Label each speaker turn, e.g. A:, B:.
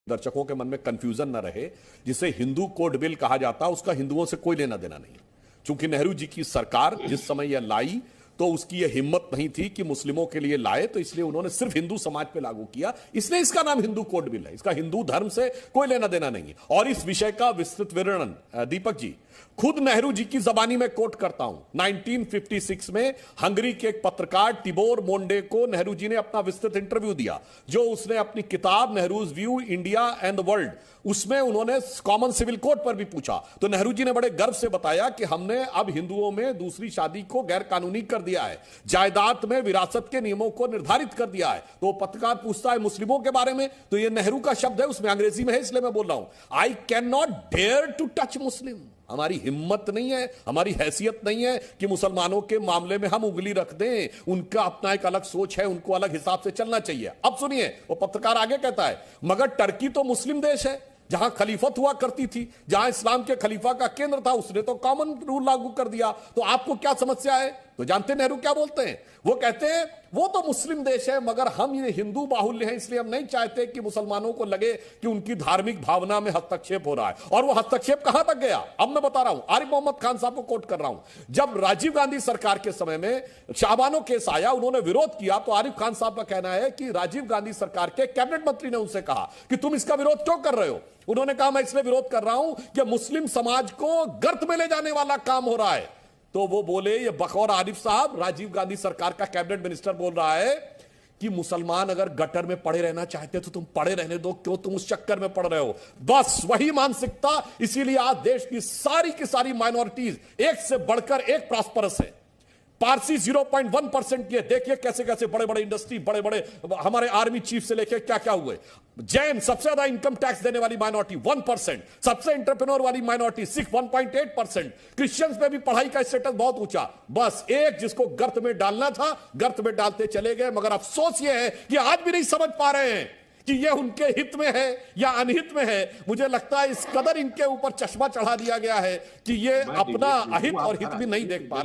A: दर्शकों के मन में कंफ्यूजन न रहे, जिसे हिंदू कोड बिल कहा जाता है उसका हिंदुओं से कोई लेना देना नहीं। चूंकि नेहरू जी की सरकार जिस समय यह लाई तो उसकी यह हिम्मत नहीं थी कि मुस्लिमों के लिए लाए, तो इसलिए उन्होंने सिर्फ हिंदू समाज पे लागू किया, इसलिए इसका नाम हिंदू कोड बिल है। इसका हिंदू धर्म से कोई लेना देना नहीं है। और इस विषय का विस्तृत विवरण दीपक जी खुद नेहरू जी की जबानी में कोट करता हूं। 1956 में हंगरी के एक पत्रकार टिबोर मोंडे को नेहरू जी ने अपना विस्तृत इंटरव्यू दिया, जो उसने अपनी किताब Nehru's view India and the world, उसमें उन्होंने कॉमन सिविल कोड पर भी पूछा। तो नेहरू जी ने बड़े गर्व से बताया कि हमने अब हिंदुओं में दूसरी शादी को गैर कानूनी कर दिया है, जायदाद में विरासत के नियमों को निर्धारित कर दिया है। तो पत्रकार पूछता है मुस्लिमों के बारे में, तो यह नेहरू का शब्द है, उसमें अंग्रेजी में है, इसलिए मैं बोल रहा हूं, I can not dare to touch Muslim. हमारी हिम्मत नहीं है, हमारी हैसियत नहीं है कि मुसलमानों के मामले में हम उंगली रख दें। उनका अपना एक अलग सोच है, उनको अलग हिसाब से चलना चाहिए। अब सुनिए, वो पत्रकार आगे कहता है, मगर टर्की तो मुस्लिम देश है जहां खलीफत हुआ करती थी, जहां इस्लाम के खलीफा का केंद्र था, उसने तो कॉमन रूल लागू कर दिया, तो आपको क्या समस्या है? तो जानते नेहरू क्या बोलते हैं? वो कहते हैं वो तो मुस्लिम देश है मगर हम ये हिंदू बाहुल्य हैं, इसलिए हम नहीं चाहते कि मुसलमानों को लगे कि उनकी धार्मिक भावना में हस्तक्षेप हो रहा है। और वो हस्तक्षेप कहां तक गया अब मैं बता रहा हूं। आरिफ मोहम्मद खान साहब को कोट कर रहा हूं। जब राजीव गांधी सरकार के समय में शाहबानो केस आया, उन्होंने विरोध किया, तो आरिफ खान साहब का कहना है कि राजीव गांधी सरकार के कैबिनेट मंत्री ने उनसे कहा कि तुम इसका विरोध क्यों कर रहे हो? उन्होंने कहा मैं इसलिए विरोध कर रहा हूं कि मुस्लिम समाज को गर्त में ले जाने वाला काम हो रहा है। तो वो बोले, ये बकौर आरिफ साहब राजीव गांधी सरकार का कैबिनेट मिनिस्टर बोल रहा है कि मुसलमान अगर गटर में पड़े रहना चाहते तो तुम पड़े रहने दो, क्यों तुम उस चक्कर में पड़ रहे हो? बस वही मानसिकता, इसीलिए आज देश की सारी माइनॉरिटीज एक से बढ़कर एक प्रॉस्परस है। पारसी 0.1% की, देखिए कैसे कैसे बड़े बड़े इंडस्ट्री, बड़े बड़े हमारे आर्मी चीफ से लेकर क्या क्या हुए। जैन सबसे ज्यादा इनकम टैक्स देने वाली माइनॉरिटी 1%, सबसे एंटरप्रेन्योर वाली माइनॉरिटी 1.8%, क्रिश्चियंस में भी पढ़ाई का स्टेटस बहुत ऊंचा। बस एक जिसको गर्त में डालना था, गर्त में डालते चले गए। मगर अफसोस यह है कि आज भी नहीं समझ पा रहे हैं कि यह उनके हित में है या अनहित में है। मुझे लगता है इस कदर इनके ऊपर चश्मा चढ़ा दिया गया है कि ये अपना अहित और हित भी नहीं देख पा रहे।